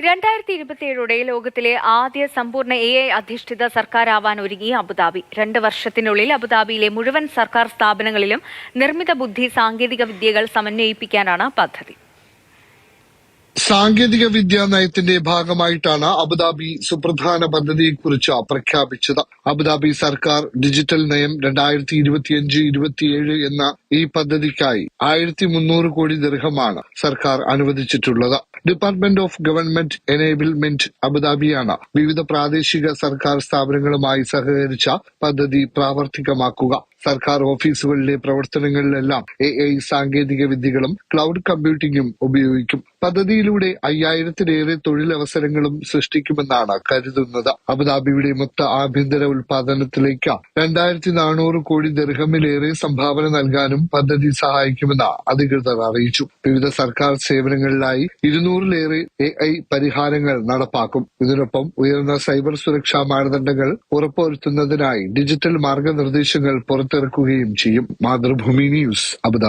2027 ലോകത്തിലെ ആദ്യ സമ്പൂർണ്ണ AI അധിഷ്ഠിത സർക്കാരാവാൻ ഒരുങ്ങി അബുദാബി. 2 വർഷത്തിനുള്ളിൽ അബുദാബിയിലെ മുഴുവൻ സർക്കാർ സ്ഥാപനങ്ങളിലും നിർമ്മിത ബുദ്ധി സാങ്കേതിക വിദ്യകൾ സമന്വയിപ്പിക്കാനാണ് പദ്ധതി. സാങ്കേതിക വിദ്യാ നയത്തിന്റെ ഭാഗമായിട്ടാണ് അബുദാബി സുപ്രധാന പദ്ധതിയെക്കുറിച്ച് പ്രഖ്യാപിച്ചത്. അബുദാബി സർക്കാർ ഡിജിറ്റൽ നയം 2025-27 എന്ന ഈ പദ്ധതിക്കായി 1300 കോടി ദിർഹമാണ് സർക്കാർ അനുവദിച്ചിട്ടുള്ളത്. ഡിപ്പാർട്ട്മെന്റ് ഓഫ് ഗവൺമെന്റ് എനേബിൾമെന്റ് അബുദാബിയാണ് വിവിധ പ്രാദേശിക സർക്കാർ സ്ഥാപനങ്ങളുമായി സഹകരിച്ച പദ്ധതി പ്രാവർത്തികമാക്കുക. സർക്കാർ ഓഫീസുകളിലെ പ്രവർത്തനങ്ങളിലെല്ലാം AI സാങ്കേതിക വിദ്യകളും ക്ലൗഡ് കമ്പ്യൂട്ടിംഗും ഉപയോഗിക്കും. പദ്ധതിയിലൂടെ 5000-ലേറെ തൊഴിലവസരങ്ങളും സൃഷ്ടിക്കുമെന്നാണ് കരുതുന്നത്. അബുദാബിയുടെ മൊത്ത ആഭ്യന്തര ഉൽപാദനത്തിലേക്ക് 2400 കോടി ദിർഹമിലേറെ സംഭാവന നൽകാനും പദ്ധതി സഹായിക്കുമെന്ന് അധികൃതർ അറിയിച്ചു. വിവിധ സർക്കാർ സേവനങ്ങളിലായി 200-ലേറെ AI പരിഹാരങ്ങൾ നടപ്പാക്കും. ഇതിനൊപ്പം ഉയർന്ന സൈബർ സുരക്ഷാ മാനദണ്ഡങ്ങൾ ഉറപ്പുവരുത്തുന്നതിനായി ഡിജിറ്റൽ മാർഗനിർദ്ദേശങ്ങൾ പുറത്തിറക്കുകയും ചെയ്യും. Mathrubhumi news, Abu Dhabi.